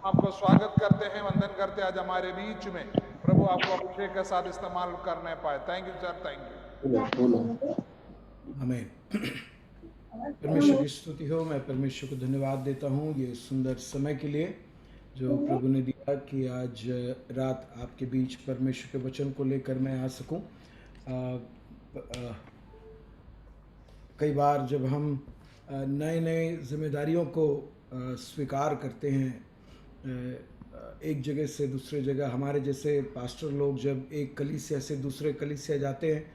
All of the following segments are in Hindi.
आपको स्वागत करते हैं, वंदन करते हैं आज हमारे बीच में। प्रभु आपको अभिषेक के साथ इस्तेमाल करने पाए। Thank you sir, thank you. हमें परमेश्वर की स्तुति हो। मैं परमेश्वर को धन्यवाद देता हूँ ये सुंदर समय के लिए जो प्रभु ने दिया कि आज रात आपके बीच परमेश्वर के वचन को लेकर मैं आ सकूं। कई बार जब हम नए नए जिम्मेदारियों को स्वीकार करते हैं, एक जगह से दूसरे जगह, हमारे जैसे पास्टर लोग जब एक कलीसिया से दूसरे कलीसिया जाते हैं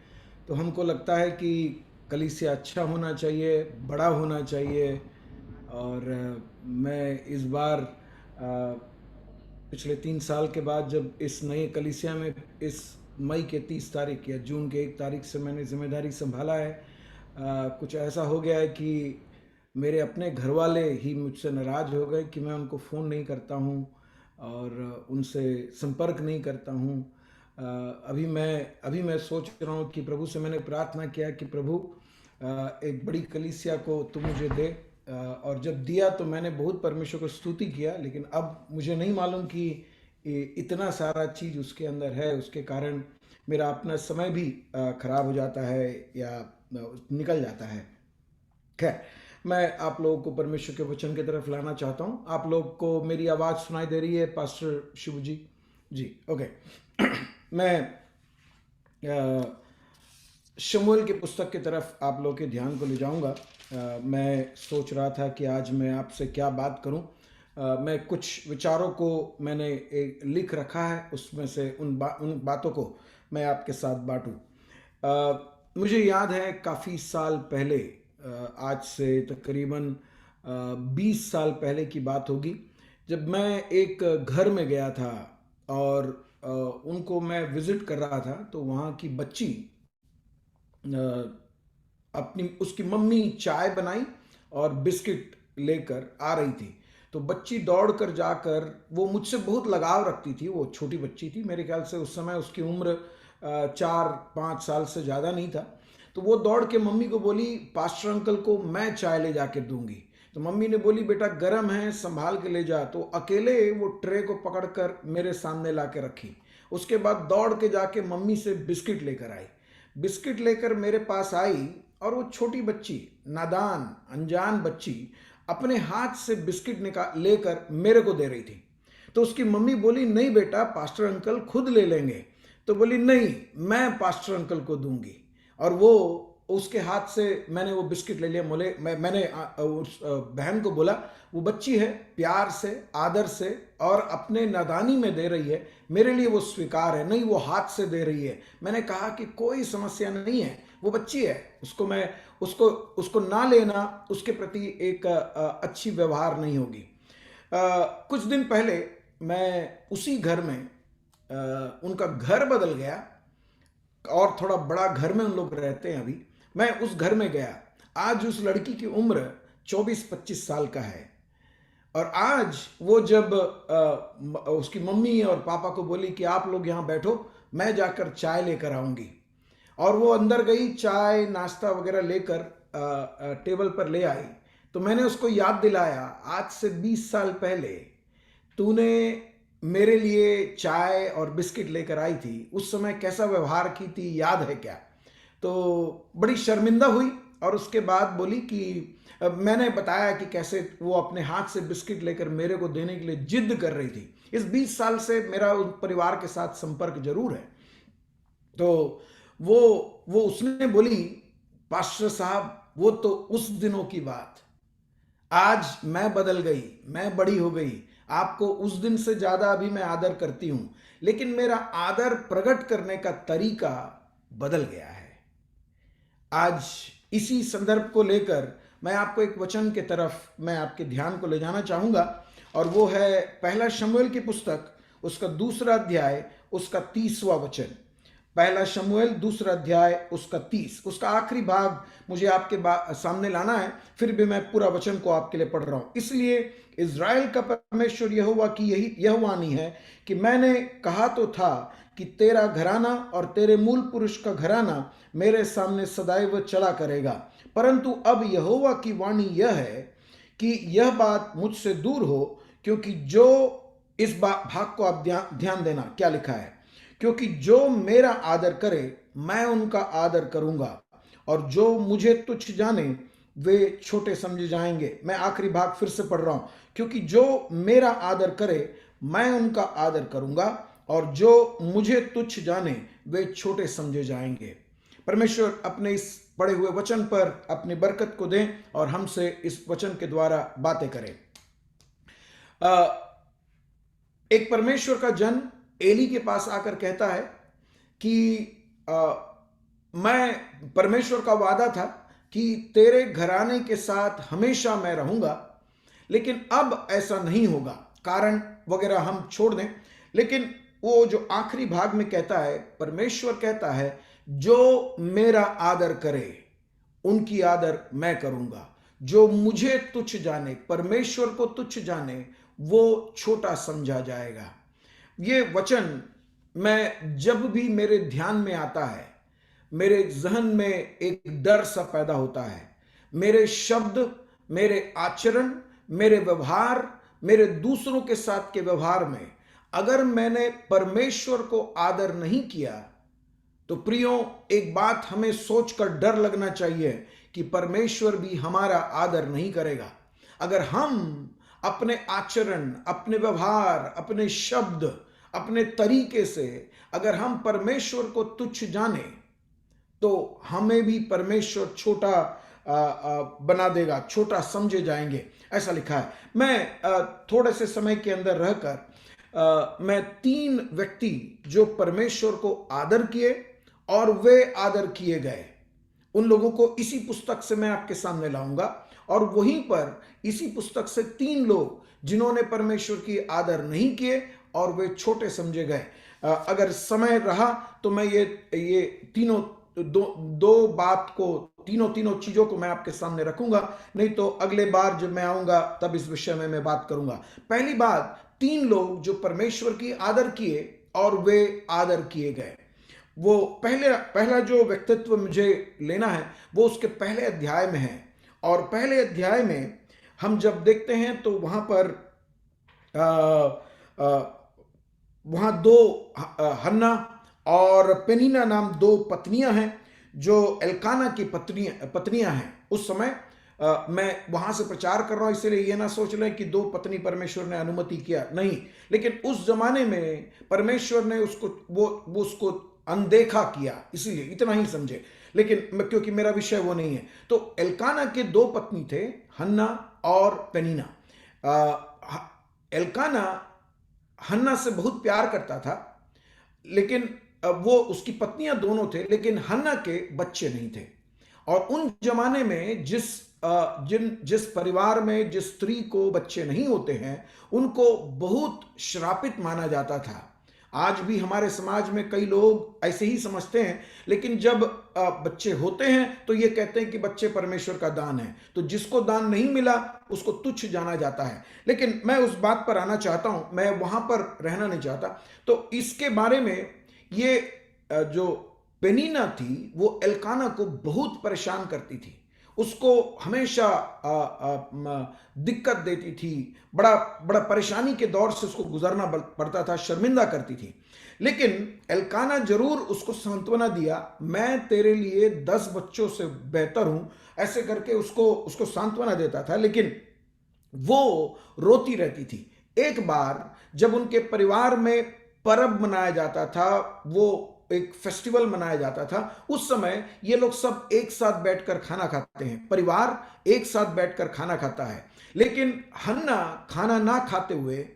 तो हमको लगता है कि कलीसिया अच्छा होना चाहिए, बड़ा होना चाहिए। और मैं इस बार पिछले 3 साल के बाद जब इस नए कलीसिया में इस मई के 30 तारीख या जून के 1 तारीख से मैंने जिम्मेदारी संभाला है, कुछ ऐसा हो गया है कि मेरे अपने घर वाले ही मुझसे नाराज़ हो गए कि मैं उनको फ़ोन नहीं करता हूँ और उनसे संपर्क नहीं करता हूँ। अभी मैं सोच रहा हूँ कि प्रभु से मैंने प्रार्थना किया कि प्रभु एक बड़ी कलीसिया को तू मुझे दे। और जब दिया तो मैंने बहुत परमेश्वर को स्तुति किया, लेकिन अब मुझे नहीं मालूम कि इतना सारा चीज़ उसके अंदर है, उसके कारण मेरा अपना समय भी खराब हो जाता है या निकल जाता है। खैर, मैं आप लोगों को परमेश्वर के वचन की तरफ लाना चाहता हूँ। आप लोग को मेरी आवाज़ सुनाई दे रही है पास्टर शिव जी? जी, ओके। मैं शमूएल की पुस्तक की तरफ आप लोग के ध्यान को ले जाऊंगा। मैं सोच रहा था कि आज मैं आपसे क्या बात करूं। मैं कुछ विचारों को मैंने एक लिख रखा है, उसमें से उन बातों को मैं आपके साथ बांटूं। मुझे याद है काफ़ी साल पहले, आज से तकरीबन 20 साल पहले की बात होगी, जब मैं एक घर में गया था और उनको मैं विज़िट कर रहा था। तो वहाँ की बच्ची अपनी उसकी मम्मी चाय बनाई और बिस्किट लेकर आ रही थी। तो बच्ची दौड़ कर जाकर, वो मुझसे बहुत लगाव रखती थी, वो छोटी बच्ची थी, मेरे ख्याल से उस समय उसकी उम्र 4-5 साल से ज़्यादा नहीं था। तो वो दौड़ के मम्मी को बोली, पास्टर अंकल को मैं चाय ले जाके दूंगी। तो मम्मी ने बोली, बेटा गर्म है, संभाल के ले जा। तो अकेले वो ट्रे को पकड़कर मेरे सामने ला के रखी। उसके बाद दौड़ के जाके मम्मी से बिस्किट लेकर आई। बिस्किट लेकर मेरे पास आई और वो छोटी बच्ची, नादान अनजान बच्ची, अपने हाथ से बिस्किट निकाल लेकर मेरे को दे रही थी। तो उसकी मम्मी बोली, नहीं बेटा, पास्टर अंकल खुद ले लेंगे। तो बोली, नहीं, मैं पास्टर अंकल को दूंगी। और वो उसके हाथ से मैंने वो बिस्किट ले लिया। मैंने उस बहन को बोला, वो बच्ची है, प्यार से, आदर से और अपने नादानी में दे रही है, मेरे लिए वो स्वीकार है। नहीं, वो हाथ से दे रही है। मैंने कहा कि कोई समस्या नहीं है, वो बच्ची है, उसको उसको ना लेना, उसके प्रति एक अच्छी व्यवहार नहीं होगी। कुछ दिन पहले मैं उसी घर में, उनका घर बदल गया और थोड़ा बड़ा घर में उन लोग रहते हैं अभी। मैं उस घर में गया। आज उस लड़की की उम्र 24-25 साल का है। और आज वो जब उसकी मम्मी और पापा को बोली कि आप लोग यहाँ बैठो, मैं जाकर चाय लेकर आऊंगी, और वो अंदर गई, चाय नाश्ता वगैरह लेकर टेबल पर ले आई। तो मैंने उसको याद दिलाया, आज से 20 साल पहले तूने मेरे लिए चाय और बिस्किट लेकर आई थी, उस समय कैसा व्यवहार की थी, याद है क्या? तो बड़ी शर्मिंदा हुई और उसके बाद बोली कि मैंने बताया कि कैसे वो अपने हाथ से बिस्किट लेकर मेरे को देने के लिए जिद कर रही थी। इस 20 साल से मेरा उस परिवार के साथ संपर्क जरूर है। तो वो वो उसने बोली, पास्टर साहब, वो तो उस दिनों की बात, आज मैं बदल गई, मैं बड़ी हो गई। आपको उस दिन से ज्यादा अभी मैं आदर करती हूं, लेकिन मेरा आदर प्रकट करने का तरीका बदल गया है। आज इसी संदर्भ को लेकर मैं आपको एक वचन के तरफ मैं आपके ध्यान को ले जाना चाहूंगा, और वो है पहला शमूएल की पुस्तक, उसका 2 अध्याय, उसका 30वां वचन। पहला शमूएल 2 अध्याय, उसका 30, उसका आखिरी भाग मुझे आपके सामने लाना है, फिर भी मैं पूरा वचन को आपके लिए पढ़ रहा हूं। इसलिए इज़राइल का परमेश्वर यहोवा की यह वाणी है कि मैंने कहा तो था कि तेरा घराना और तेरे मूल पुरुष का घराना मेरे सामने सदैव चला करेगा, परंतु अब यहोवा की वाणी यह है कि यह बात मुझसे दूर हो, क्योंकि जो इस भाग को आप ध्यान देना, क्या लिखा है, क्योंकि जो मेरा आदर करे मैं उनका आदर करूंगा, और जो मुझे तुच्छ जाने वे छोटे समझे जाएंगे। मैं आखिरी भाग फिर से पढ़ रहा हूं, क्योंकि जो मेरा आदर करे मैं उनका आदर करूंगा, और जो मुझे तुच्छ जाने वे छोटे समझे जाएंगे। परमेश्वर अपने इस पढ़े हुए वचन पर अपनी बरकत को दें और हमसे इस वचन के द्वारा बातें करें। एक परमेश्वर का जन एली के पास आकर कहता है कि मैं, परमेश्वर का वादा था कि तेरे घराने के साथ हमेशा मैं रहूंगा, लेकिन अब ऐसा नहीं होगा, कारण वगैरह हम छोड़ दें। लेकिन वो जो आखिरी भाग में कहता है, परमेश्वर कहता है जो मेरा आदर करे उनकी आदर मैं करूंगा, जो मुझे तुच्छ जाने, परमेश्वर को तुच्छ जाने, वो छोटा समझा जाएगा। ये वचन मैं जब भी मेरे ध्यान में आता है, मेरे जहन में एक डर सा पैदा होता है। मेरे शब्द, मेरे आचरण, मेरे व्यवहार, मेरे दूसरों के साथ के व्यवहार में अगर मैंने परमेश्वर को आदर नहीं किया, तो प्रियो एक बात हमें सोचकर डर लगना चाहिए कि परमेश्वर भी हमारा आदर नहीं करेगा। अगर हम अपने आचरण, अपने व्यवहार, अपने शब्द, अपने तरीके से अगर हम परमेश्वर को तुच्छ जाने, तो हमें भी परमेश्वर छोटा बना देगा, छोटा समझे जाएंगे, ऐसा लिखा है। मैं थोड़े से समय के अंदर रहकर मैं 3 व्यक्ति जो परमेश्वर को आदर किए और वे आदर किए गए, उन लोगों को इसी पुस्तक से मैं आपके सामने लाऊंगा, और वहीं पर इसी पुस्तक से 3 लोग जिन्होंने परमेश्वर की आदर नहीं किए और वे छोटे समझे गए। अगर समय रहा तो मैं ये तीनों दो बात को, तीनों चीजों को मैं आपके सामने रखूंगा, नहीं तो अगले बार जब मैं आऊंगा तब इस विषय में मैं बात करूंगा। पहली बात, 3 लोग जो परमेश्वर की आदर किए और वे आदर किए गए। वो पहला जो व्यक्तित्व मुझे लेना है वो उसके पहले अध्याय में है, और पहले अध्याय में हम जब देखते हैं तो वहां पर वहां 2 हन्ना और पेनिना नाम 2 पत्नियां हैं जो एल्काना की पत्नियां हैं। उस समय मैं वहां से प्रचार कर रहा हूं, इसलिए ये ना सोच लें कि 2 पत्नी परमेश्वर ने अनुमति किया, नहीं, लेकिन उस जमाने में परमेश्वर ने उसको अनदेखा किया, इसीलिए इतना ही समझे। लेकिन क्योंकि मेरा विषय वो नहीं है, तो एल्काना के 2 पत्नी थे, हन्ना और पेनिना। एल्काना हन्ना से बहुत प्यार करता था, लेकिन वो उसकी पत्नियां दोनों थे, लेकिन हन्ना के बच्चे नहीं थे। और उन जमाने में जिस परिवार में जिस स्त्री को बच्चे नहीं होते हैं उनको बहुत श्रापित माना जाता था। आज भी हमारे समाज में कई लोग ऐसे ही समझते हैं, लेकिन जब बच्चे होते हैं तो ये कहते हैं कि बच्चे परमेश्वर का दान है, तो जिसको दान नहीं मिला उसको तुच्छ जाना जाता है। लेकिन मैं उस बात पर आना चाहता हूं, मैं वहां पर रहना नहीं चाहता। तो इसके बारे में, ये जो पेनिना थी वो एल्काना को बहुत परेशान करती थी, उसको हमेशा दिक्कत देती थी, बड़ा परेशानी के दौर से उसको गुजरना पड़ता था, शर्मिंदा करती थी। लेकिन एल्काना जरूर उसको सांत्वना दिया, मैं तेरे लिए 10 बच्चों से बेहतर हूं, ऐसे करके उसको सांत्वना देता था, लेकिन वो रोती रहती थी। एक बार जब उनके परिवार में पर्व मनाया जाता था, वो एक फेस्टिवल मनाया जाता था, उस समय ये लोग सब एक साथ बैठकर खाना खाते हैं, परिवार एक साथ बैठकर खाना खाता है। लेकिन हन्ना खाना ना खाते हुए,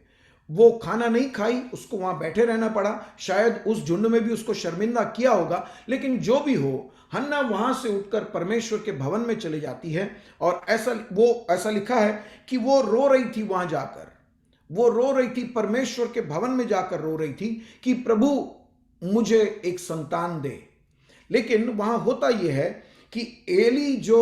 वो खाना नहीं खाई, उसको वहां बैठे रहना पड़ा। शायद उस झुंड में भी उसको शर्मिंदा किया होगा, लेकिन जो भी हो, हन्ना वहां से उठकर परमेश्वर के भवन में चली जाती है, और ऐसा लिखा है कि वो रो रही थी, वहां जाकर वो रो रही थी, परमेश्वर के भवन में जाकर रो रही थी कि प्रभु मुझे एक संतान दे। लेकिन वहां होता यह है कि एली जो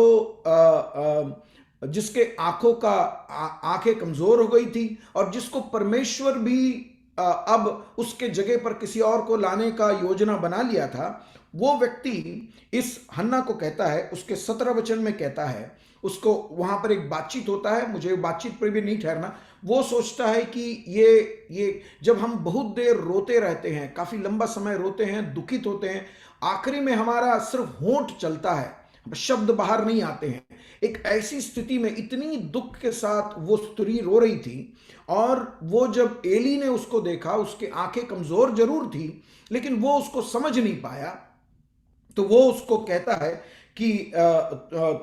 जिसके आंखें कमजोर हो गई थी, और जिसको परमेश्वर भी अब उसके जगह पर किसी और को लाने का योजना बना लिया था, वो व्यक्ति इस हन्ना को कहता है, उसके 17 वचन में कहता है, उसको वहां पर एक बातचीत होता है, मुझे बातचीत पर भी नहीं ठहरना, वो सोचता है कि ये जब हम बहुत देर रोते रहते हैं, काफी लंबा समय रोते हैं, दुखित होते हैं, आखिरी में हमारा सिर्फ होंठ चलता है, शब्द बाहर नहीं आते हैं। एक ऐसी स्थिति में इतनी दुख के साथ वो स्त्री रो रही थी, और वो जब एली ने उसको देखा, उसकी आंखें कमजोर जरूर थी लेकिन वो उसको समझ नहीं पाया, तो वो उसको कहता है कि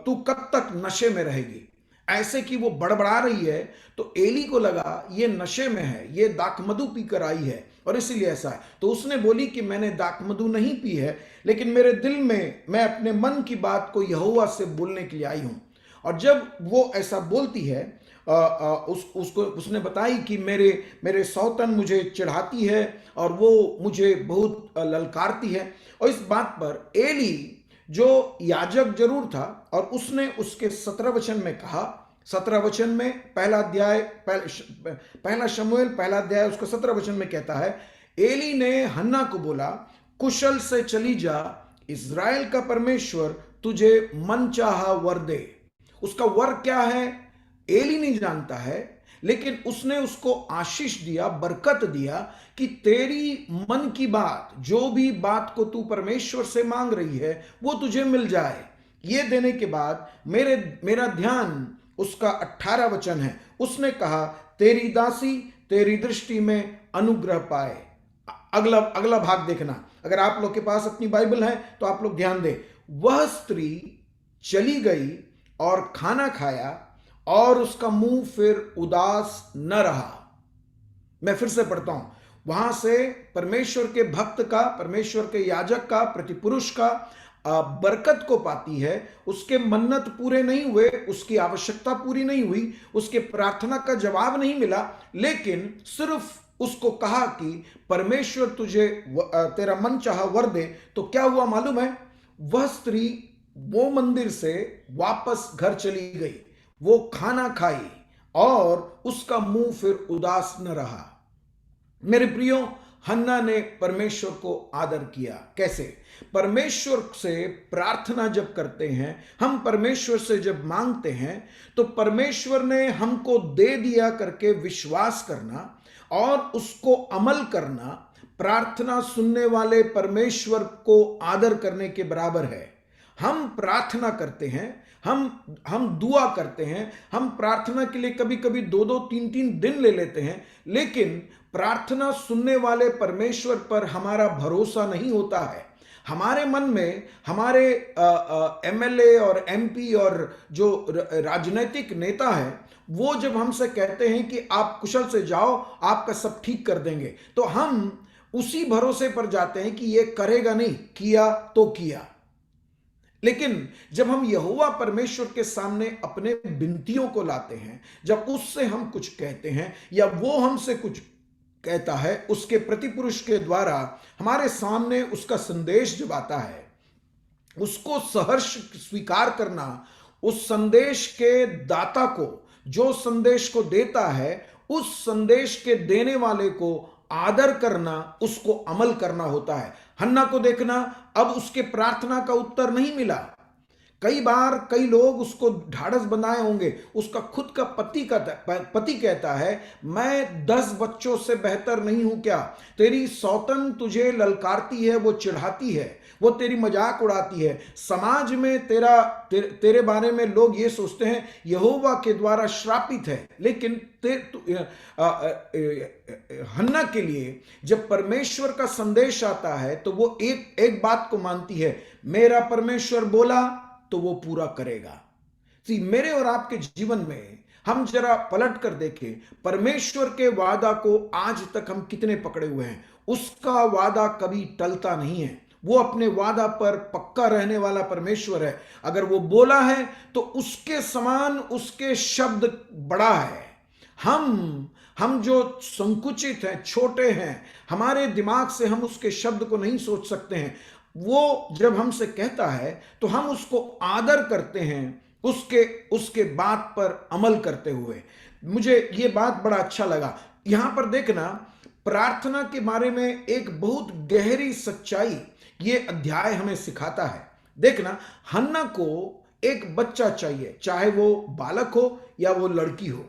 तू कब तक नशे में रहेगी, ऐसे कि वो बड़बड़ा रही है। तो एली को लगा ये नशे में है, ये दाखमधु पीकर आई है और इसीलिए ऐसा है। तो उसने बोली कि मैंने दाखमधु नहीं पी है, लेकिन मेरे दिल में मैं अपने मन की बात को यहोवा से बोलने के लिए आई हूं। और जब वो ऐसा बोलती है, उसको उसने बताई कि मेरे सौतन मुझे चिढ़ाती है और वो मुझे बहुत ललकारती है। और इस बात पर एली, जो याजक जरूर था, और उसने उसके 17 वचन में कहा, 17 वचन में पहला शमूएल पहला अध्याय उसका 17 वचन में कहता है, एली ने हन्ना को बोला, कुशल से चली जा, इज़राइल का परमेश्वर तुझे मनचाहा वर दे। उसका वर क्या है एली नहीं जानता है, लेकिन उसने उसको आशीष दिया, बरकत दिया कि तेरी मन की बात, जो भी बात को तू परमेश्वर से मांग रही है, वो तुझे मिल जाए। ये देने के बाद मेरा ध्यान उसका 18 वचन है। उसने कहा, तेरी दासी तेरी दृष्टि में अनुग्रह पाए। अगला भाग देखना, अगर आप लोग के पास अपनी बाइबल है तो आप लोग ध्यान दें। वह स्त्री चली गई और खाना खाया और उसका मुंह फिर उदास न रहा। मैं फिर से पढ़ता हूं, वहां से परमेश्वर के भक्त का, परमेश्वर के याजक का, प्रतिपुरुष का बरकत को पाती है। उसके मन्नत पूरे नहीं हुए, उसकी आवश्यकता पूरी नहीं हुई, उसके प्रार्थना का जवाब नहीं मिला, लेकिन सिर्फ उसको कहा कि परमेश्वर तुझे तेरा मन चाहा वर दे। तो क्या हुआ मालूम है? वह स्त्री वो मंदिर से वापस घर चली गई, वो खाना खाई और उसका मुंह फिर उदास न रहा। मेरे प्रियो, हन्ना ने परमेश्वर को आदर किया। कैसे? परमेश्वर से प्रार्थना जब करते हैं, हम परमेश्वर से जब मांगते हैं, तो परमेश्वर ने हमको दे दिया करके विश्वास करना और उसको अमल करना प्रार्थना सुनने वाले परमेश्वर को आदर करने के बराबर है। हम प्रार्थना करते हैं, हम दुआ करते हैं, हम प्रार्थना के लिए कभी कभी 2-2, 3-3 दिन ले लेते हैं, लेकिन प्रार्थना सुनने वाले परमेश्वर पर हमारा भरोसा नहीं होता है। हमारे मन में हमारे एमएलए और एमपी और जो राजनीतिक नेता है, वो जब हमसे कहते हैं कि आप कुशल से जाओ, आपका सब ठीक कर देंगे, तो हम उसी भरोसे पर जाते हैं कि ये करेगा नहीं, किया तो किया। लेकिन जब हम यहोवा परमेश्वर के सामने अपने विनतियों को लाते हैं, जब उससे हम कुछ कहते हैं या वो हमसे कुछ कहता है, उसके प्रतिपुरुष के द्वारा हमारे सामने उसका संदेश जब आता है, उसको सहर्ष स्वीकार करना, उस संदेश के दाता को, जो संदेश को देता है, उस संदेश के देने वाले को आदर करना, उसको अमल करना होता है। हन्ना को देखना, अब उसके प्रार्थना का उत्तर नहीं मिला। कई बार कई लोग उसको ढाढ़स बनाए होंगे, उसका खुद का पति कहता है, मैं 10 बच्चों से बेहतर नहीं हूं क्या? तेरी सौतन तुझे ललकारती है, वो चिढ़ाती है, वो तेरी मजाक उड़ाती है। समाज में तेरे बारे में लोग ये सोचते हैं यहोवा के द्वारा श्रापित है। लेकिन हन्ना के लिए जब परमेश्वर का संदेश आता है, तो वो एक बात को मानती है, मेरा परमेश्वर बोला तो वो पूरा करेगा। मेरे और आपके जीवन में हम जरा पलट कर देखें, परमेश्वर के वादा को आज तक हम कितने पकड़े हुए हैं। उसका वादा कभी टलता नहीं है, वो अपने वादा पर पक्का रहने वाला परमेश्वर है। अगर वो बोला है तो उसके समान उसके शब्द बड़ा है। हम जो संकुचित हैं, छोटे हैं, हमारे दिमाग से हम उसके शब्द को नहीं सोच सकते हैं। वो जब हमसे कहता है तो हम उसको आदर करते हैं, उसके बात पर अमल करते हुए। मुझे ये बात बड़ा अच्छा लगा। यहां पर देखना, प्रार्थना के बारे में एक बहुत गहरी सच्चाई ये अध्याय हमें सिखाता है। देखना, हन्ना को एक बच्चा चाहिए, चाहे वो बालक हो या वो लड़की हो।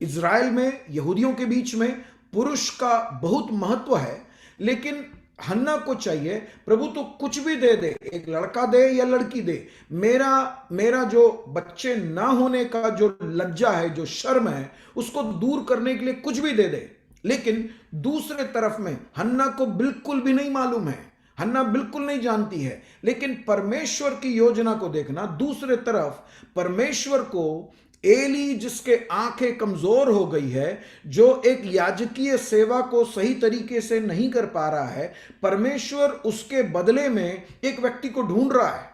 इज़राइल में यहूदियों के बीच में पुरुष का बहुत महत्व है, लेकिन हन्ना को चाहिए प्रभु तो कुछ भी दे दे, एक लड़का दे या लड़की दे, मेरा मेरा जो बच्चे ना होने का जो लज्जा है, जो शर्म है, उसको दूर करने के लिए कुछ भी दे दे। लेकिन दूसरे तरफ में हन्ना को बिल्कुल भी नहीं मालूम है, हन्ना बिल्कुल नहीं जानती है, लेकिन परमेश्वर की योजना को देखना। दूसरे तरफ परमेश्वर को एली, जिसके आंखें कमजोर हो गई है, जो एक याजकीय सेवा को सही तरीके से नहीं कर पा रहा है, परमेश्वर उसके बदले में एक व्यक्ति को ढूंढ रहा है।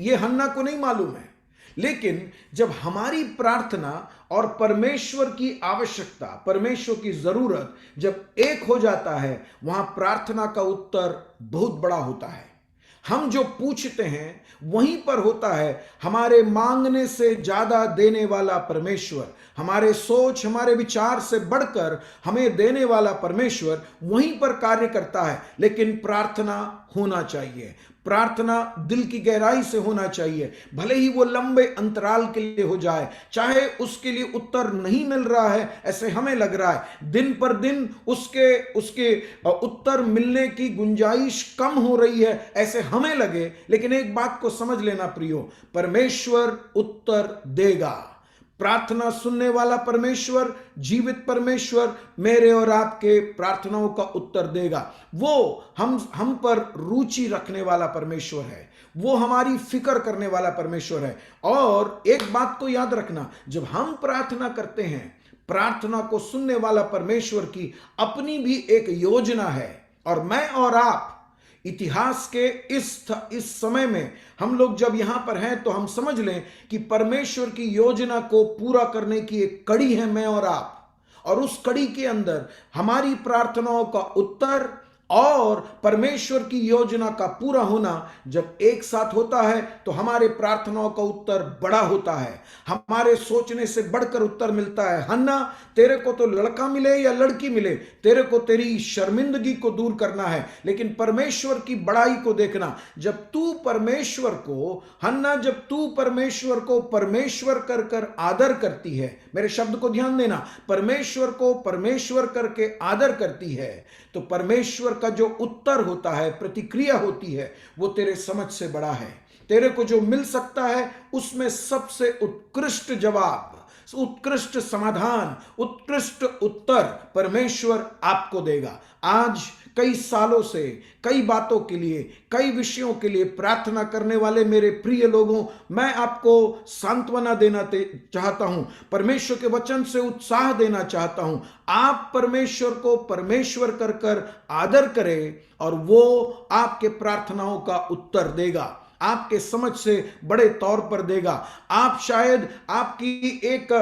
ये हन्ना को नहीं मालूम है। लेकिन जब हमारी प्रार्थना और परमेश्वर की आवश्यकता, परमेश्वर की जरूरत जब एक हो जाता है, वहां प्रार्थना का उत्तर बहुत बड़ा होता है। हम जो पूछते हैं वहीं पर होता है हमारे मांगने से ज्यादा देने वाला परमेश्वर, हमारे सोच, हमारे विचार से बढ़कर हमें देने वाला परमेश्वर वहीं पर कार्य करता है। लेकिन प्रार्थना होना चाहिए, प्रार्थना दिल की गहराई से होना चाहिए, भले ही वो लंबे अंतराल के लिए हो जाए, चाहे उसके लिए उत्तर नहीं मिल रहा है ऐसे हमें लग रहा है, दिन पर दिन उसके उत्तर मिलने की गुंजाइश कम हो रही है ऐसे हमें लगे। लेकिन एक बात को समझ लेना प्रियो, परमेश्वर उत्तर देगा। प्रार्थना सुनने वाला परमेश्वर, जीवित परमेश्वर मेरे और आपके प्रार्थनाओं का उत्तर देगा। वो हम पर रुचि रखने वाला परमेश्वर है, वो हमारी फिक्र करने वाला परमेश्वर है। और एक बात को याद रखना, जब हम प्रार्थना करते हैं, प्रार्थना को सुनने वाला परमेश्वर की अपनी भी एक योजना है। और मैं और आप इतिहास के इस समय में हम लोग जब यहां पर हैं तो हम समझ लें कि परमेश्वर की योजना को पूरा करने की एक कड़ी है मैं और आप, और उस कड़ी के अंदर हमारी प्रार्थनाओं का उत्तर और परमेश्वर की योजना का पूरा होना जब एक साथ होता है तो हमारे प्रार्थनाओं का उत्तर बड़ा होता है, हमारे सोचने से बढ़कर उत्तर मिलता है। हन्ना, तेरे को तो लड़का मिले या लड़की मिले, तेरे को तेरी शर्मिंदगी को दूर करना है, लेकिन परमेश्वर की बड़ाई को देखना। जब तू परमेश्वर को, हन्ना, जब तू परमेश्वर को परमेश्वर कर कर आदर करती है, मेरे शब्द को ध्यान देना, परमेश्वर को परमेश्वर करके आदर करती है, तो परमेश्वर का जो उत्तर होता है, प्रतिक्रिया होती है, वो तेरे समझ से बड़ा है। तेरे को जो मिल सकता है उसमें सबसे उत्कृष्ट जवाब, उत्कृष्ट समाधान, उत्कृष्ट उत्तर परमेश्वर आपको देगा। आज कई सालों से कई बातों के लिए, कई विषयों के लिए प्रार्थना करने वाले मेरे प्रिय लोगों, मैं आपको सांत्वना देना चाहता हूं, परमेश्वर के वचन से उत्साह देना चाहता हूं। आप परमेश्वर को परमेश्वर कर कर आदर करें और वो आपके प्रार्थनाओं का उत्तर देगा, आपके समझ से बड़े तौर पर देगा। आप शायद आपकी एक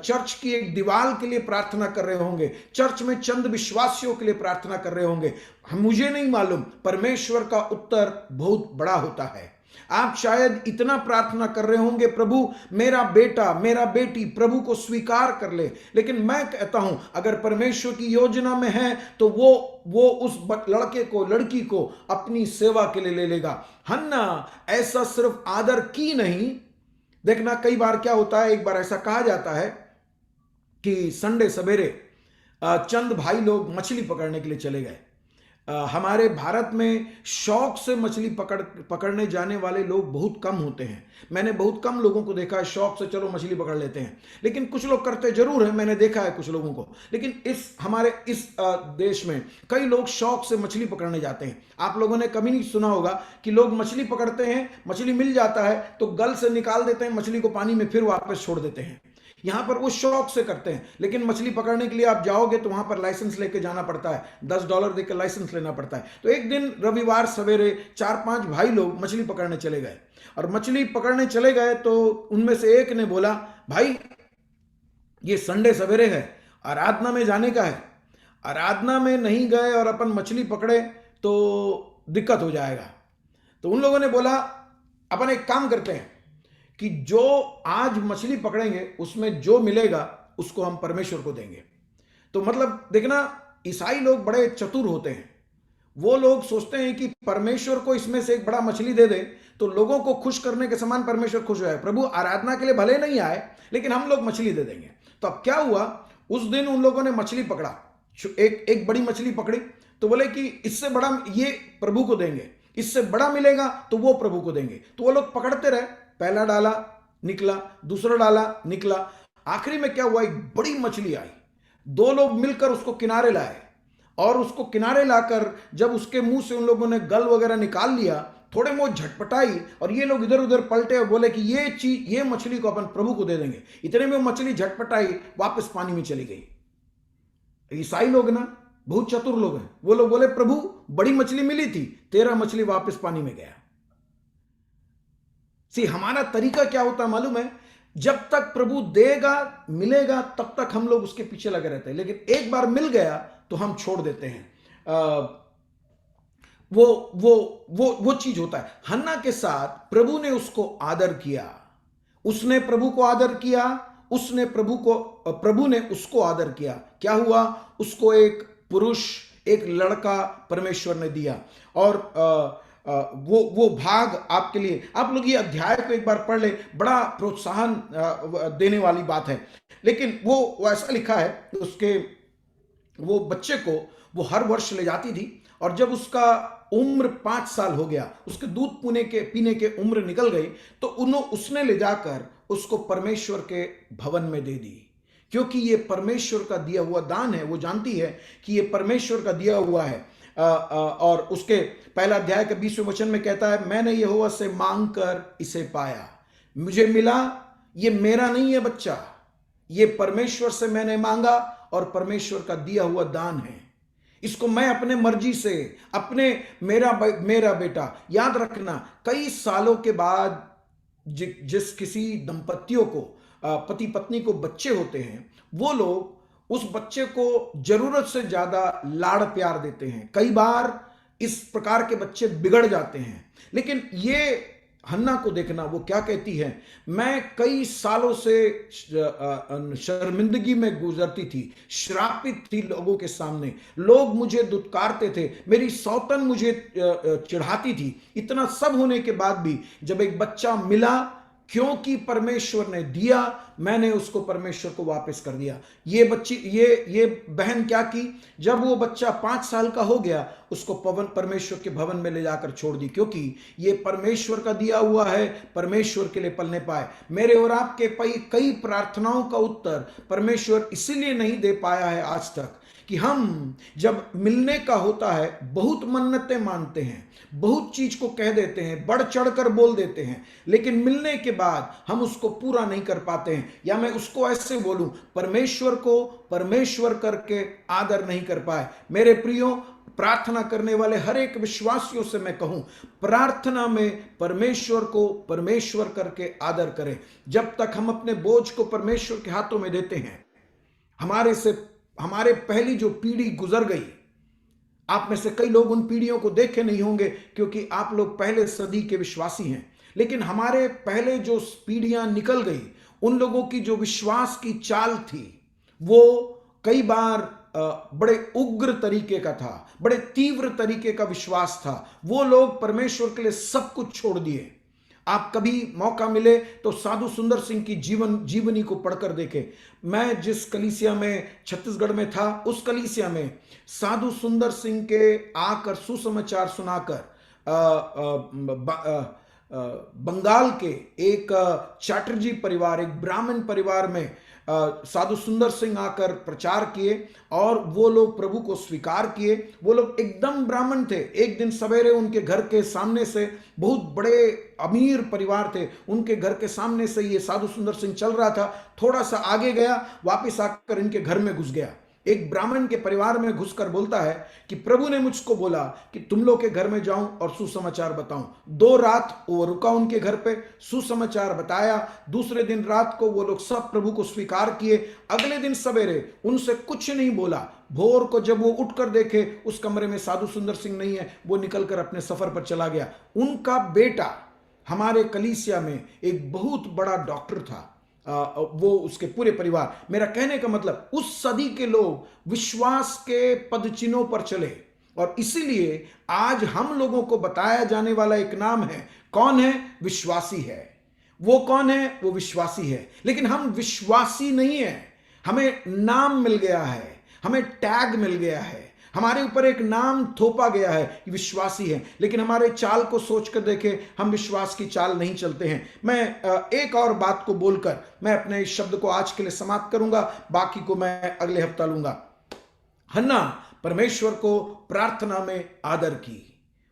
चर्च की एक दीवार के लिए प्रार्थना कर रहे होंगे, चर्च में चंद विश्वासियों के लिए प्रार्थना कर रहे होंगे, मुझे नहीं मालूम, परमेश्वर का उत्तर बहुत बड़ा होता है। आप शायद इतना प्रार्थना कर रहे होंगे, प्रभु मेरा बेटा, मेरा बेटी प्रभु को स्वीकार कर ले, लेकिन मैं कहता हूं अगर परमेश्वर की योजना में है तो वो उस लड़के को, लड़की को अपनी सेवा के लिए ले लेगा। हन्ना ऐसा सिर्फ आदर की नहीं, देखना कई बार क्या होता है, एक बार ऐसा कहा जाता है कि संडे सवेरे चंद भाई लोग मछली पकड़ने के लिए चले गए। हमारे भारत में शौक से मछली पकड़ने जाने वाले लोग बहुत कम होते हैं। मैंने बहुत कम लोगों को देखा है शौक से चलो मछली पकड़ लेते हैं, लेकिन कुछ लोग करते जरूर हैं, मैंने देखा है कुछ लोगों को। लेकिन हमारे इस देश में कई लोग शौक से मछली पकड़ने जाते हैं। आप लोगों ने कभी नहीं सुना होगा कि लोग मछली पकड़ते हैं, मछली मिल जाता है तो गल से निकाल देते हैं मछली को, पानी में फिर वापस छोड़ देते हैं। यहां पर वो शौक से करते हैं, लेकिन मछली पकड़ने के लिए आप जाओगे तो वहां पर लाइसेंस लेके जाना पड़ता है, $10 देकर लाइसेंस लेना पड़ता है। तो एक दिन रविवार सवेरे 4-5 भाई लोग मछली पकड़ने चले गए, और मछली पकड़ने चले गए तो उनमें से एक ने बोला, भाई ये संडे सवेरे है, आराधना में जाने का है, आराधना में नहीं गए और अपन मछली पकड़े तो दिक्कत हो जाएगा। तो उन लोगों ने बोला अपन एक काम करते हैं कि जो आज मछली पकड़ेंगे उसमें जो मिलेगा उसको हम परमेश्वर को देंगे। तो मतलब देखना, ईसाई लोग बड़े चतुर होते हैं, वो लोग सोचते हैं कि परमेश्वर को इसमें से एक बड़ा मछली दे दे तो लोगों को खुश करने के समान परमेश्वर खुश हो जाए। प्रभु आराधना के लिए भले नहीं आए, लेकिन हम लोग मछली दे देंगे। तो अब क्या हुआ, उस दिन उन लोगों ने मछली पकड़ा, एक बड़ी मछली पकड़ी, तो बोले कि इससे बड़ा ये प्रभु को देंगे, इससे बड़ा मिलेगा तो वो प्रभु को देंगे। तो वो लोग पकड़ते रहे, पहला डाला निकला, दूसरा डाला निकला, आखिरी में क्या हुआ, एक बड़ी मछली आई। दो लोग मिलकर उसको किनारे लाए, और उसको किनारे लाकर जब उसके मुंह से उन लोगों ने गल वगैरह निकाल लिया, थोड़े बहुत झटपटाई, और ये लोग इधर उधर पलटे और बोले कि ये चीज, ये मछली को अपन प्रभु को दे देंगे। इतने में वो मछली झटपटाई, वापस पानी में चली गई। ईसाई लोग ना बहुत चतुर लोग हैं, वो लोग बोले प्रभु बड़ी मछली मिली थी, तेरा मछली वापस पानी में गया। हमारा तरीका क्या होता है मालूम है, जब तक प्रभु देगा मिलेगा तब तक हम लोग उसके पीछे लगे रहते हैं, लेकिन एक बार मिल गया तो हम छोड़ देते हैं। वो चीज होता है। हन्ना के साथ प्रभु ने उसको आदर किया, उसने प्रभु को आदर किया, प्रभु ने उसको आदर किया। क्या हुआ, उसको एक पुरुष, एक लड़का परमेश्वर ने दिया। और वो भाग आपके लिए, आप लोग ये अध्याय को एक बार पढ़ ले, बड़ा प्रोत्साहन देने वाली बात है। लेकिन वो ऐसा लिखा है कि उसके वो बच्चे को वो हर वर्ष ले जाती थी, और जब उसका उम्र 5 साल हो गया, उसके दूध पीने के उम्र निकल गई, तो उसने ले जाकर उसको परमेश्वर के भवन में दे दी, क्योंकि ये परमेश्वर का दिया हुआ दान है। वो जानती है कि ये परमेश्वर का दिया हुआ है। और उसके पहला अध्याय के 20वें वचन में कहता है, मैंने यहोवा से मांग कर इसे पाया, मुझे मिला, ये मेरा नहीं है बच्चा, ये परमेश्वर से मैंने मांगा और परमेश्वर का दिया हुआ दान है। इसको मैं अपने मर्जी से, मेरा बेटा। याद रखना, कई सालों के बाद जिस किसी दंपतियों को, पति पत्नी को बच्चे होते हैं, वो लोग उस बच्चे को जरूरत से ज्यादा लाड़ प्यार देते हैं। कई बार इस प्रकार के बच्चे बिगड़ जाते हैं। लेकिन ये हन्ना को देखना, वो क्या कहती है, मैं कई सालों से शर्मिंदगी में गुजरती थी, श्रापित थी लोगों के सामने, लोग मुझे दुत्कारते थे, मेरी सौतन मुझे चिढ़ाती थी। इतना सब होने के बाद भी जब एक बच्चा मिला, क्योंकि परमेश्वर ने दिया, मैंने उसको परमेश्वर को वापस कर दिया। ये बहन क्या की, जब वो बच्चा 5 साल का हो गया, उसको परमेश्वर के भवन में ले जाकर छोड़ दी, क्योंकि ये परमेश्वर का दिया हुआ है, परमेश्वर के लिए पलने पाए। मेरे और आपके कई प्रार्थनाओं का उत्तर परमेश्वर इसीलिए नहीं दे पाया है आज तक कि हम जब मिलने का होता है, बहुत मन्नतें मानते हैं, बहुत चीज को कह देते हैं, बढ़ चढ़कर बोल देते हैं, लेकिन मिलने के बाद हम उसको पूरा नहीं कर पाते हैं। या मैं उसको ऐसे बोलूं, परमेश्वर को परमेश्वर करके आदर नहीं कर पाए। मेरे प्रियो, प्रार्थना करने वाले हर एक विश्वासियों से मैं कहूं, प्रार्थना में परमेश्वर को परमेश्वर करके आदर करें। जब तक हम अपने बोझ को परमेश्वर के हाथों में देते हैं, हमारे पहली जो पीढ़ी गुजर गई, आप में से कई लोग उन पीढ़ियों को देखे नहीं होंगे, क्योंकि आप लोग पहले सदी के विश्वासी हैं। लेकिन हमारे पहले जो पीढ़ियां निकल गई, उन लोगों की जो विश्वास की चाल थी, वो कई बार बड़े उग्र तरीके का था, बड़े तीव्र तरीके का विश्वास था। वो लोग परमेश्वर के लिए सब कुछ छोड़ दिए। आप कभी मौका मिले तो साधु सुंदर सिंह की जीवनी को पढ़कर देखें। मैं जिस कलीसिया में छत्तीसगढ़ में था, उस कलीसिया में साधु सुंदर सिंह के आकर सुसमाचार सुनाकर बंगाल के एक चैटर्जी परिवार, एक ब्राह्मण परिवार में साधु सुंदर सिंह आकर प्रचार किए, और वो लोग प्रभु को स्वीकार किए। वो लोग एकदम ब्राह्मण थे। एक दिन सवेरे उनके घर के सामने से, बहुत बड़े अमीर परिवार थे, उनके घर के सामने से ये साधु सुंदर सिंह चल रहा था, थोड़ा सा आगे गया, वापस आकर इनके घर में घुस गया। एक ब्राह्मण के परिवार में घुसकर बोलता है कि प्रभु ने मुझको बोला कि तुम लोग के घर में जाऊं और सुसमाचार बताऊं। 2 रात वो रुका उनके घर पे, सुसमाचार बताया। दूसरे दिन रात को वो लोग सब प्रभु को स्वीकार किए। अगले दिन सवेरे उनसे कुछ नहीं बोला। भोर को जब वो उठकर देखे, उस कमरे में साधु सुंदर सिंह नहीं है, वो निकलकर अपने सफर पर चला गया। उनका बेटा हमारे कलीसिया में एक बहुत बड़ा डॉक्टर था, वो उसके पूरे परिवार। मेरा कहने का मतलब, उस सदी के लोग विश्वास के पदचिन्हों पर चले, और इसीलिए आज हम लोगों को बताया जाने वाला एक नाम है। कौन है? विश्वासी है। वो कौन है? वो विश्वासी है। लेकिन हम विश्वासी नहीं है। हमें नाम मिल गया है, हमें टैग मिल गया है, हमारे ऊपर एक नाम थोपा गया है कि विश्वासी है। लेकिन हमारे चाल को सोचकर देखें, हम विश्वास की चाल नहीं चलते हैं। मैं एक और बात को बोलकर मैं अपने इस शब्द को आज के लिए समाप्त करूंगा, बाकी को मैं अगले हफ्ता लूंगा। हन्ना परमेश्वर को प्रार्थना में आदर की,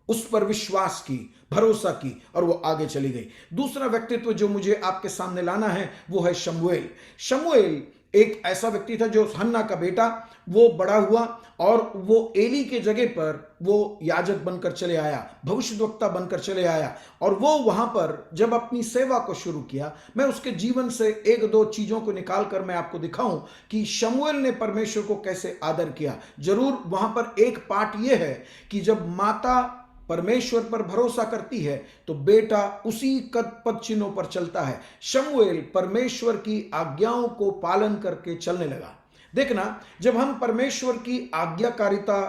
उस पर विश्वास की, भरोसा की और वो आगे चली गई। दूसरा व्यक्तित्व जो मुझे आपके सामने लाना है वो है शमूएल। शमूएल एक ऐसा व्यक्ति था जो हन्ना का बेटा, वो बड़ा हुआ और वो एली के जगह पर वो याजक बनकर चले आया, भविष्यद्वक्ता बनकर चले आया। और वो वहां पर जब अपनी सेवा को शुरू किया, मैं उसके जीवन से एक दो चीजों को निकाल कर मैं आपको दिखाऊं कि शमूएल ने परमेश्वर को कैसे आदर किया। जरूर वहां पर एक पार्ट ये है कि जब माता परमेश्वर पर भरोसा करती है तो बेटा उसी कद पद चिन्हों पर चलता है। शमूएल परमेश्वर की आज्ञाओं को पालन करके चलने लगा। देखना, जब हम परमेश्वर की आज्ञाकारिता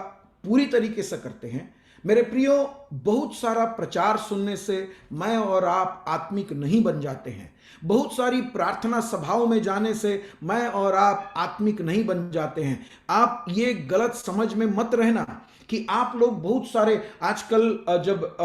पूरी तरीके से करते हैं, मेरे प्रियो, बहुत सारा प्रचार सुनने से मैं और आप आत्मिक नहीं बन जाते हैं। बहुत सारी प्रार्थना सभाओं में जाने से मैं और आप आत्मिक नहीं बन जाते हैं। आप ये गलत समझ में मत रहना कि आप लोग बहुत सारे आजकल जब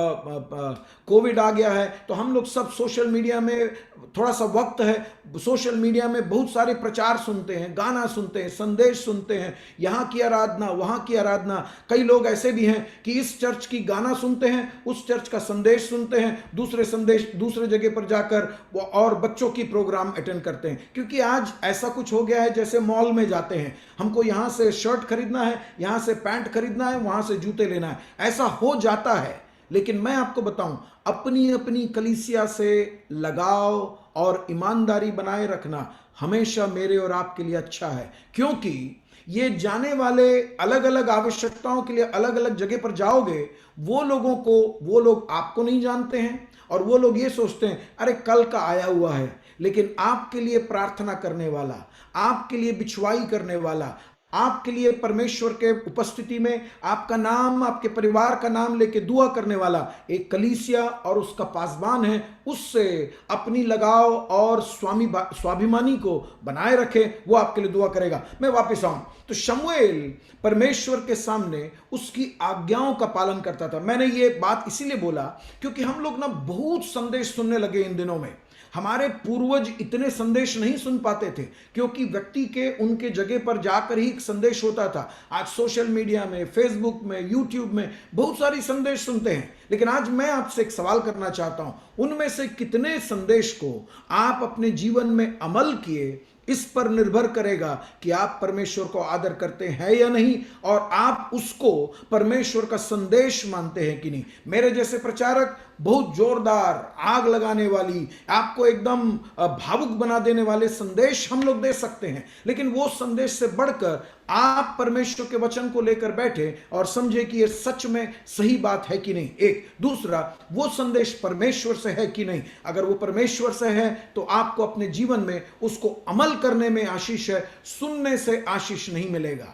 कोविड आ गया है तो हम लोग सब सोशल मीडिया में, थोड़ा सा वक्त है, सोशल मीडिया में बहुत सारे प्रचार सुनते हैं, गाना सुनते हैं, संदेश सुनते हैं, यहाँ की आराधना, वहाँ की आराधना। कई लोग ऐसे भी हैं कि इस चर्च की गाना सुनते हैं, उस चर्च का संदेश सुनते हैं, दूसरे संदेश दूसरे जगह पर जाकर वो और बच्चों की प्रोग्राम अटेंड करते हैं। क्योंकि आज ऐसा कुछ हो गया है जैसे मॉल में जाते हैं, हमको यहाँ से शर्ट खरीदना है, यहाँ से पैंट खरीदना है, वहाँ से जूते लेना है, ऐसा हो जाता है। लेकिन मैं आपको बताऊं, अपनी अपनी कलीसिया से लगाव और ईमानदारी बनाए रखना हमेशा मेरे और आपके लिए अच्छा है। क्योंकि ये जाने वाले अलग अलग आवश्यकताओं के लिए अलग अलग जगह पर जाओगे, वो लोग आपको नहीं जानते हैं और वो लोग ये सोचते हैं अरे कल का आया हुआ है। लेकिन आपके लिए प्रार्थना करने वाला, आपके लिए बिछवाई करने वाला, आपके लिए परमेश्वर के उपस्थिति में आपका नाम, आपके परिवार का नाम लेके दुआ करने वाला एक कलीसिया और उसका पासबान है, उससे अपनी लगाव और स्वाभिमानी को बनाए रखे, वो आपके लिए दुआ करेगा। मैं वापस आऊं तो शमूएल परमेश्वर के सामने उसकी आज्ञाओं का पालन करता था। मैंने ये बात इसीलिए बोला क्योंकि हम लोग ना बहुत संदेश सुनने लगे इन दिनों में। हमारे पूर्वज इतने संदेश नहीं सुन पाते थे क्योंकि व्यक्ति के उनके जगह पर जाकर ही एक संदेश होता था। आज सोशल मीडिया में, फेसबुक में, यूट्यूब में बहुत सारी संदेश सुनते हैं। लेकिन आज मैं आपसे एक सवाल करना चाहता हूं, उनमें से कितने संदेश को आप अपने जीवन में अमल किए, इस पर निर्भर करेगा कि आप परमेश्वर को आदर करते हैं या नहीं और आप उसको परमेश्वर का संदेश मानते हैं कि नहीं। मेरे जैसे प्रचारक बहुत जोरदार, आग लगाने वाली, आपको एकदम भावुक बना देने वाले संदेश हम लोग दे सकते हैं, लेकिन वो संदेश से बढ़कर आप परमेश्वर के वचन को लेकर बैठे और समझे कि ये सच में सही बात है कि नहीं। एक दूसरा, वो संदेश परमेश्वर से है कि नहीं। अगर वो परमेश्वर से है तो आपको अपने जीवन में उसको अमल करने में आशीष है, सुनने से आशीष नहीं मिलेगा,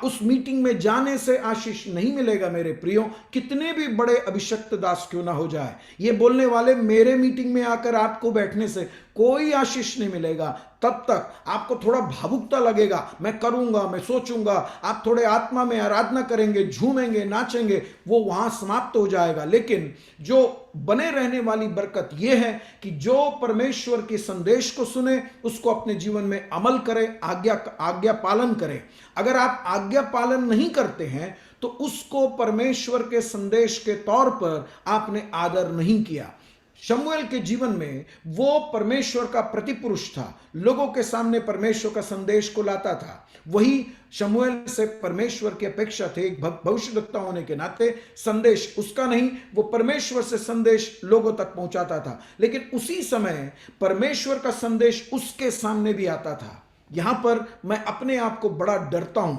उस मीटिंग में जाने से आशीष नहीं मिलेगा। मेरे प्रियो, कितने भी बड़े अभिषक्त दास क्यों ना हो जाए, ये बोलने वाले मेरे मीटिंग में आकर आपको बैठने से कोई आशीष नहीं मिलेगा। तब तक आपको थोड़ा भावुकता लगेगा, मैं करूंगा, मैं सोचूंगा, आप थोड़े आत्मा में आराधना करेंगे, झूमेंगे, नाचेंगे, वो वहां समाप्त हो जाएगा। लेकिन जो बने रहने वाली बरकत यह है कि जो परमेश्वर के संदेश को सुने, उसको अपने जीवन में अमल करे, आज्ञा पालन करे। अगर आप आज्ञा पालन नहीं करते हैं तो उसको परमेश्वर के संदेश के तौर पर आपने आदर नहीं किया। शमूएल के जीवन में वो परमेश्वर का प्रतिपुरुष था, लोगों के सामने परमेश्वर का संदेश को लाता था। वही शमूएल से परमेश्वर की अपेक्षा थे, एक भविष्यद्वक्ता होने के नाते संदेश उसका नहीं, वो परमेश्वर से संदेश लोगों तक पहुंचाता था। लेकिन उसी समय परमेश्वर का संदेश उसके सामने भी आता था। यहां पर मैं अपने आप को बड़ा डरता हूं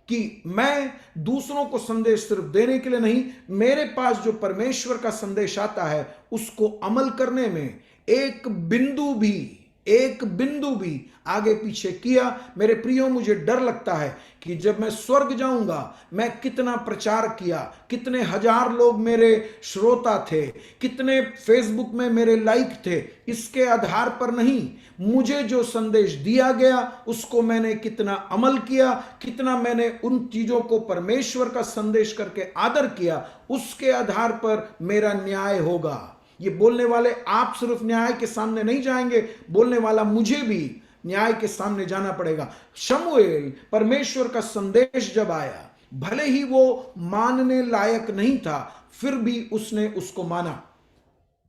कि मैं दूसरों को संदेश सिर्फ देने के लिए नहीं, मेरे पास जो परमेश्वर का संदेश आता है उसको अमल करने में एक बिंदु भी, एक बिंदु भी आगे पीछे किया। मेरे प्रियो, मुझे डर लगता है कि जब मैं स्वर्ग जाऊंगा, मैं कितना प्रचार किया, कितने हजार लोग मेरे श्रोता थे, कितने फेसबुक में मेरे लाइक थे, इसके आधार पर नहीं, मुझे जो संदेश दिया गया उसको मैंने कितना अमल किया, कितना मैंने उन चीजों को परमेश्वर का संदेश करके आदर किया, उसके आधार पर मेरा न्याय होगा। ये बोलने वाले आप सिर्फ न्याय के सामने नहीं जाएंगे, बोलने वाला मुझे भी न्याय के सामने जाना पड़ेगा। शमूएल, परमेश्वर का संदेश जब आया, भले ही वो मानने लायक नहीं था, फिर भी उसने उसको माना।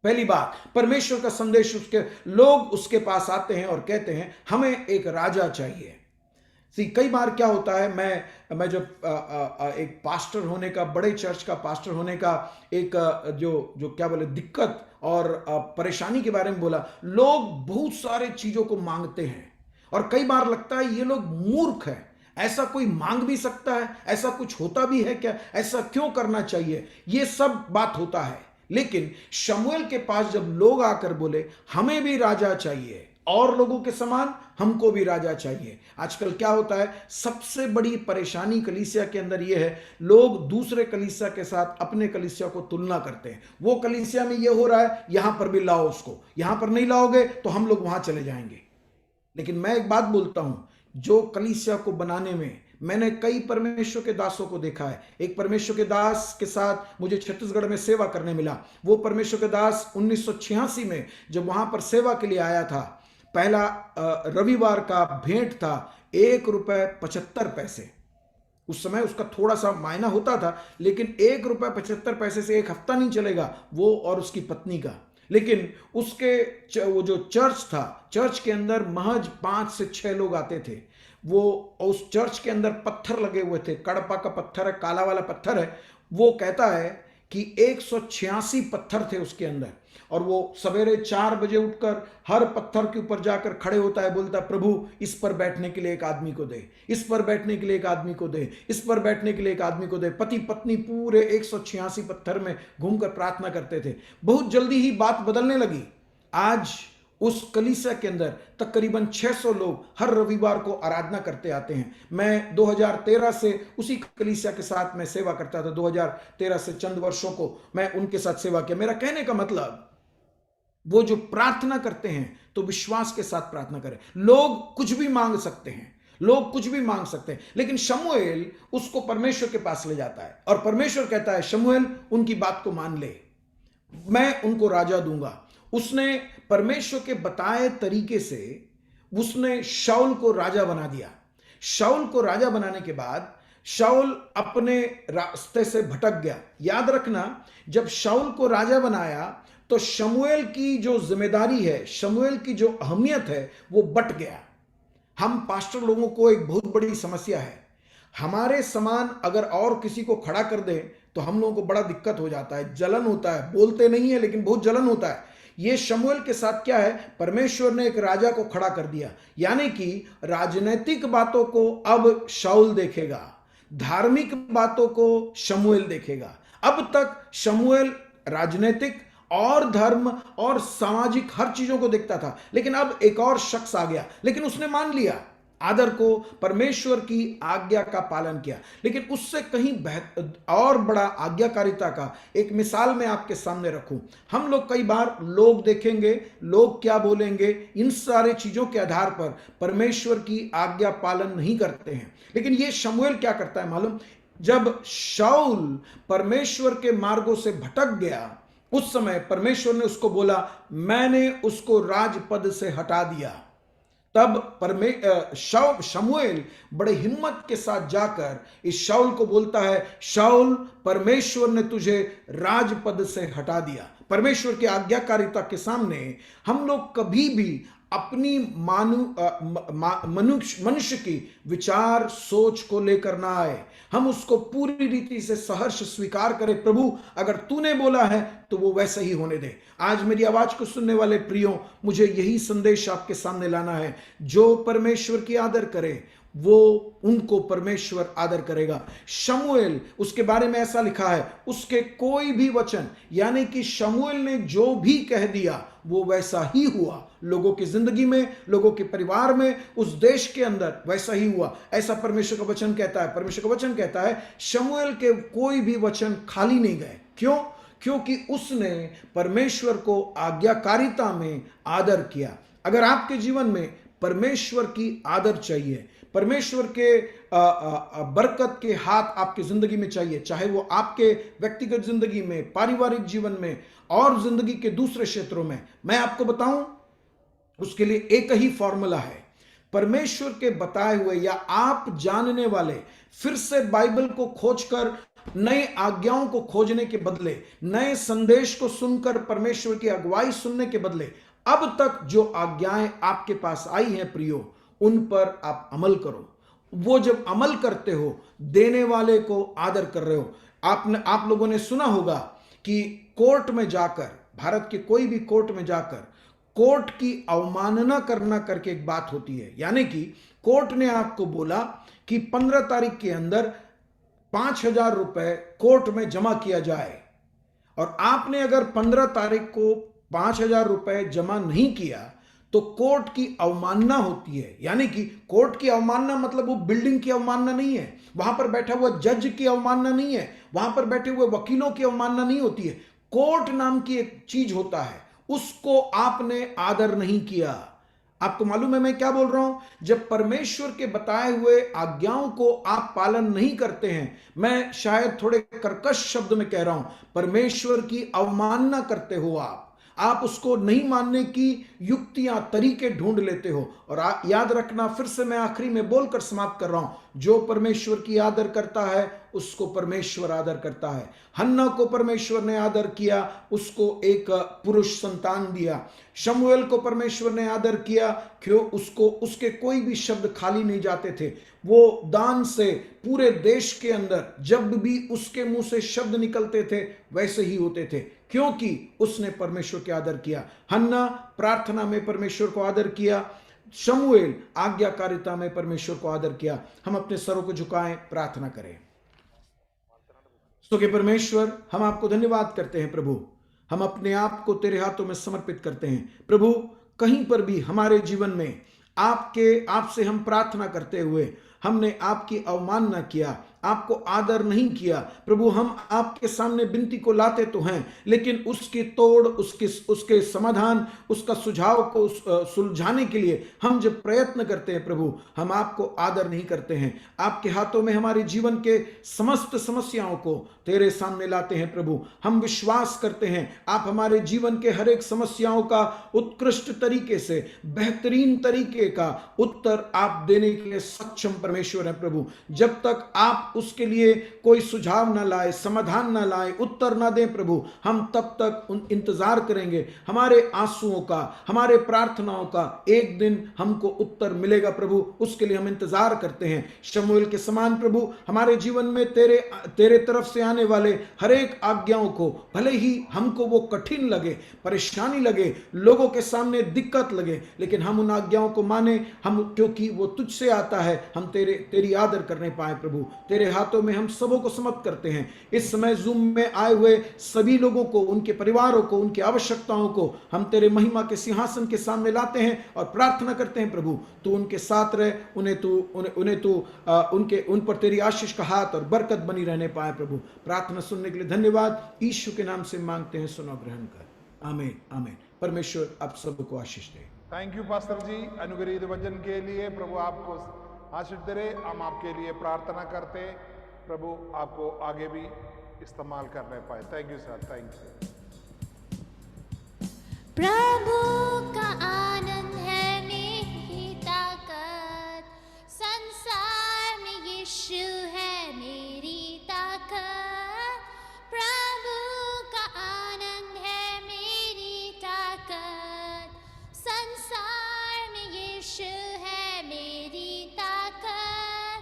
पहली बात, परमेश्वर का संदेश, उसके लोग उसके पास आते हैं और कहते हैं हमें एक राजा चाहिए। कई बार क्या होता है, मैं जब एक पास्टर होने का, बड़े चर्च का पास्टर होने का एक जो क्या बोले दिक्कत और परेशानी के बारे में बोला, लोग बहुत सारे चीजों को मांगते हैं और कई बार लगता है ये लोग मूर्ख हैं, ऐसा कोई मांग भी सकता है, ऐसा कुछ होता भी है क्या, ऐसा क्यों करना चाहिए, ये सब बात होता है। लेकिन शमूएल के पास जब लोग आकर बोले हमें भी राजा चाहिए और लोगों के समान हमको भी राजा चाहिए। आजकल क्या होता है, सबसे बड़ी परेशानी कलीसिया के अंदर यह है, लोग दूसरे कलीसिया के साथ अपने कलीसिया को तुलना करते हैं। वो कलीसिया में यह हो रहा है, यहां पर भी लाओ उसको, यहां पर नहीं लाओगे तो हम लोग वहां चले जाएंगे। लेकिन मैं एक बात बोलता हूं, जो कलीसिया को बनाने में मैंने कई परमेश्वर के दासों को देखा है। एक परमेश्वर के दास के साथ मुझे छत्तीसगढ़ में सेवा करने मिला। वो परमेश्वर के दास 1986 में जब वहां पर सेवा के लिए आया था, पहला रविवार का भेंट था ₹1.75। उस समय उसका थोड़ा सा मायना होता था, लेकिन ₹1.75 से एक हफ्ता नहीं चलेगा, वो और उसकी पत्नी का। लेकिन उसके वो जो चर्च था, चर्च के अंदर महज 5 से 6 लोग आते थे। वो उस चर्च के अंदर पत्थर लगे हुए थे, कड़पा का पत्थर है, काला वाला पत्थर है। वो कहता है कि 186 पत्थर थे उसके अंदर, और वो सवेरे 4 बजे उठकर हर पत्थर के ऊपर जाकर खड़े होता है, बोलता है प्रभु इस पर बैठने के लिए एक आदमी को दे, इस पर बैठने के लिए एक आदमी को दे, इस पर बैठने के लिए एक आदमी को दे। पति पत्नी पूरे 186 पत्थर में घूमकर प्रार्थना करते थे। बहुत जल्दी ही बात बदलने लगी। आज उस कलीसिया के अंदर तकरीबन 600 लोग हर रविवार को आराधना करते आते हैं। मैं 2013 से उसी कलीसिया के साथ मैं सेवा करता था। 2013 से चंद वर्षों को मैं उनके साथ सेवा किया। मेरा कहने का मतलब, वो जो प्रार्थना करते हैं तो विश्वास के साथ प्रार्थना करें। लोग कुछ भी मांग सकते हैं, लोग कुछ भी मांग सकते हैं, लेकिन शमूएल उसको परमेश्वर के पास ले जाता है और परमेश्वर कहता है शमूएल उनकी बात को मान ले, मैं उनको राजा दूंगा। उसने परमेश्वर के बताए तरीके से उसने शाऊल को राजा बना दिया। शाऊल को राजा बनाने के बाद शाऊल अपने रास्ते से भटक गया। याद रखना, जब शाऊल को राजा बनाया तो शमूएल की जो जिम्मेदारी है, शमूएल की जो अहमियत है, वो बट गया। हम पास्टर लोगों को एक बहुत बड़ी समस्या है, हमारे समान अगर और किसी को खड़ा कर दें तो हम लोगों को बड़ा दिक्कत हो जाता है, जलन होता है। बोलते नहीं है लेकिन बहुत जलन होता है। ये शमूएल के साथ क्या है, परमेश्वर ने एक राजा को खड़ा कर दिया, यानी कि राजनीतिक बातों को अब शाऊल देखेगा, धार्मिक बातों को शमूएल देखेगा। अब तक शमूएल राजनीतिक और धर्म और सामाजिक हर चीजों को देखता था, लेकिन अब एक और शख्स आ गया, लेकिन उसने मान लिया आदर को, परमेश्वर की आज्ञा का पालन किया। लेकिन उससे कहीं और बड़ा आज्ञाकारिता का एक मिसाल मैं आपके सामने रखूं। हम लोग कई बार लोग देखेंगे, लोग क्या बोलेंगे, इन सारे चीजों के आधार पर परमेश्वर की आज्ञा पालन नहीं करते हैं। लेकिन ये शमूएल क्या करता है मालूम, जब शाऊल परमेश्वर के मार्गों से भटक गया, उस समय परमेश्वर ने उसको बोला मैंने उसको राजपद से हटा दिया। तब शमूएल बड़े हिम्मत के साथ जाकर इस शाऊल को बोलता है, शाऊल परमेश्वर ने तुझे राजपद से हटा दिया। परमेश्वर की आज्ञाकारिता के सामने हम लोग कभी भी अपनी मनुष्य की विचार सोच को लेकर ना आए, हम उसको पूरी रीति से सहर्ष स्वीकार करें। प्रभु अगर तूने बोला है तो वो वैसे ही होने दे। आज मेरी आवाज को सुनने वाले प्रियों, मुझे यही संदेश आपके सामने लाना है, जो परमेश्वर की आदर करे वो उनको परमेश्वर आदर करेगा। शमूएल, उसके बारे में ऐसा लिखा है, उसके कोई भी वचन, यानी कि शमूएल ने जो भी कह दिया वो वैसा ही हुआ। लोगों की जिंदगी में, लोगों के परिवार में, उस देश के अंदर वैसा ही हुआ। ऐसा परमेश्वर का वचन कहता है। परमेश्वर का वचन कहता है शमूएल के कोई भी वचन खाली नहीं गए। क्यों? क्योंकि उसने परमेश्वर को आज्ञाकारिता में आदर किया। अगर आपके जीवन में परमेश्वर की आदर चाहिए, परमेश्वर के बरकत के हाथ आपकी जिंदगी में चाहिए, चाहे वो आपके व्यक्तिगत जिंदगी में, पारिवारिक जीवन में और जिंदगी के दूसरे क्षेत्रों में, मैं आपको बताऊं उसके लिए एक ही फॉर्मूला है। परमेश्वर के बताए हुए या आप जानने वाले, फिर से बाइबल को खोजकर नए आज्ञाओं को खोजने के बदले, नए संदेश को सुनकर परमेश्वर की अगुवाई सुनने के बदले, अब तक जो आज्ञाएं आपके पास आई हैं प्रियो, उन पर आप अमल करो। वो जब अमल करते हो, देने वाले को आदर कर रहे हो। आप लोगों ने सुना होगा कि कोर्ट में जाकर, भारत के कोई भी कोर्ट में जाकर कोर्ट की अवमानना करना करके एक बात होती है। यानी कि कोर्ट ने आपको बोला कि 15 तारीख के अंदर 5,000 रुपए कोर्ट में जमा किया जाए, और आपने अगर 15 तारीख को 5,000 रुपए जमा नहीं किया तो कोर्ट की अवमानना होती है। यानी कि कोर्ट की अवमानना मतलब वो बिल्डिंग की अवमानना नहीं है, वहां पर बैठा हुआ जज की अवमानना नहीं है, वहां पर बैठे हुए वकीलों की अवमानना नहीं होती है। कोर्ट नाम की एक चीज होता है, उसको आपने आदर नहीं किया। आपको मालूम है मैं क्या बोल रहा हूं? जब परमेश्वर के बताए हुए आज्ञाओं को आप पालन नहीं करते हैं, मैं शायद थोड़े कर्कश शब्द में कह रहा हूं, परमेश्वर की अवमानना करते हो आप उसको नहीं मानने की युक्तियां, तरीके ढूंढ लेते हो। और याद रखना, फिर से मैं आखिरी में बोलकर समाप्त कर रहा हूं, जो परमेश्वर की आदर करता है उसको परमेश्वर आदर करता है। हन्ना को परमेश्वर ने आदर किया, उसको एक पुरुष संतान दिया। शमूएल को परमेश्वर ने आदर किया, क्यों? उसको उसके कोई भी शब्द खाली नहीं जाते थे। वो दान से पूरे देश के अंदर जब भी उसके मुंह से शब्द निकलते थे वैसे ही होते थे, क्योंकि उसने परमेश्वर के आदर किया। हन्ना प्रार्थना में परमेश्वर को आदर किया, शमूएल आज्ञाकारिता में परमेश्वर को आदर किया। हम अपने सरों को झुकाएं, प्रार्थना करें। स्तुति परमेश्वर, हम आपको धन्यवाद करते हैं प्रभु। हम अपने आप को तेरे हाथों में समर्पित करते हैं प्रभु। कहीं पर भी हमारे जीवन में आपसे हम प्रार्थना करते हुए हमने आपकी अवमानना किया, आपको आदर नहीं किया प्रभु, हम आपके सामने विनती को लाते तो हैं, लेकिन उसकी तोड़, उसके समाधान, उसका सुझाव को सुलझाने के लिए हम जब प्रयत्न करते हैं प्रभु, हम आपको आदर नहीं करते हैं। आपके हाथों में हमारे जीवन के समस्त समस्याओं को तेरे सामने लाते हैं प्रभु। हम विश्वास करते हैं आप हमारे जीवन के हर एक समस्याओं का उत्कृष्ट तरीके से, बेहतरीन तरीके का उत्तर आप देने के लिए सक्षम परमेश्वर है प्रभु। जब तक आप उसके लिए कोई सुझाव ना लाए, समाधान ना लाए, उत्तर ना दें प्रभु, हम तब तक इंतजार करेंगे। हमारे आंसुओं का, हमारे प्रार्थनाओं का एक दिन हमको उत्तर मिलेगा प्रभु, उसके लिए हम इंतजार करते हैं। शमूएल के समान प्रभु, हमारे जीवन में तेरे तरफ से आने वाले हर एक आज्ञाओं को, भले ही हमको वो कठिन लगे, परेशानी लगे, लोगों के सामने दिक्कत लगे, लेकिन हम उन आज्ञाओं को माने, हम क्योंकि वो तुझसे आता है, हम तेरी आदर करने पाए प्रभु। तेरे हाथों में हम सबों को समर्पित करते हैं। इस समय जूम में आए हुए सभी लोगों को, उनके परिवारों को, उनकी आवश्यकताओं को हम तेरे महिमा के सिंहासन के सामने लाते हैं और प्रार्थना करते हैं प्रभु, तू उनके साथ रहे, उन पर तेरी आशीष का हाथ और बरकत बनी रहने पाए प्रभु। प्रार्थना सुनने के लिए धन्यवाद, यीशु के नाम से मांगते हैं, सुनो ग्रहण कर, आमीन आमीन। परमेश्वर आप सबको आशीष दे। थैंक यू पास्टर जी अनुग्रहित वचन के लिए। प्रभु आपको आशीष दे रहे। हम आपके लिए प्रार्थना करते, प्रभु आपको आगे भी इस्तेमाल करने पाए। Thank you sir, thank you. प्रभु का आनंद है मेरी ताकत, संसार में यीशु है मेरी ताकत। प्रभु का आनंद है मेरी ताकत, संसार में यीशु है मेरी ताकत।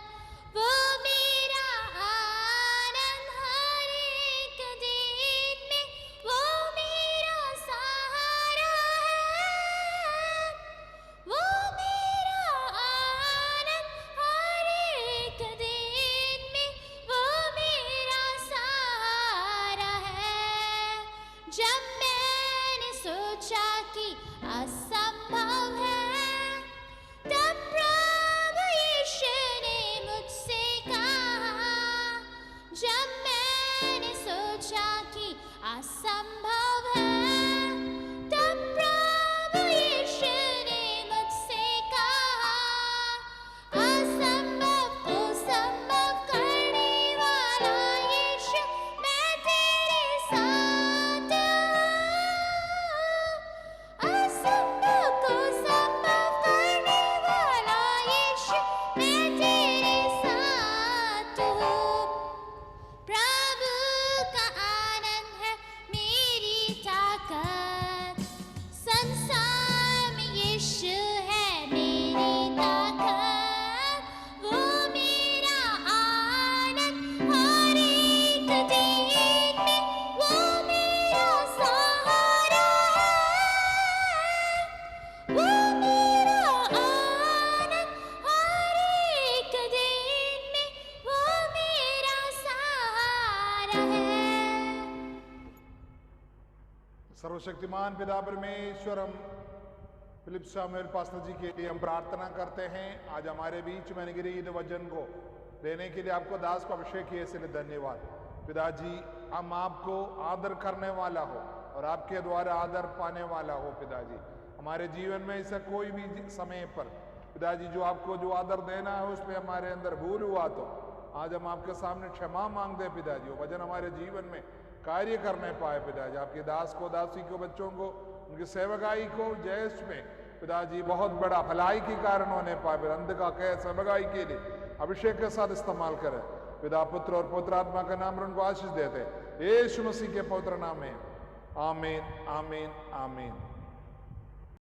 वो मेरा आनंद हर एक दिन में, वो मेरा सहारा है। सर्वशक्तिमान पिता परमेश्वर, हम फिलिप सामुएल पास्टर जी के लिए हम प्रार्थना करते हैं। आज हमारे बीच में अनुग्रहीत वचन को लेने के लिए आपको दास को अभिषेक किए इसलिए धन्यवाद। पिताजी, हम आपको आदर करने वाला हो और आपके द्वारा आदर पाने वाला हो। पिताजी, हमारे जीवन में ऐसा कोई भी समय पर पिताजी जो आपको जो आदर देना है उसमें हमारे अंदर भूल हुआ तो आज हम आपके सामने क्षमा मांगते हैं। पिताजी, वो वचन हमारे जीवन में कार्य करने पाए। पिताजी, आपके दास को, दासी को, बच्चों को, उनकी सेवकाई को जयश में पिताजी बहुत बड़ा भलाई के कारण होने पाए। अंध का कह सेवकाई के लिए अभिषेक के साथ इस्तेमाल करें। पिता, पुत्र और पवित्र आत्मा का नाम उनको आशीष देते यीशु मसीह के पवित्र नाम में आमीन, आमीन, आमीन।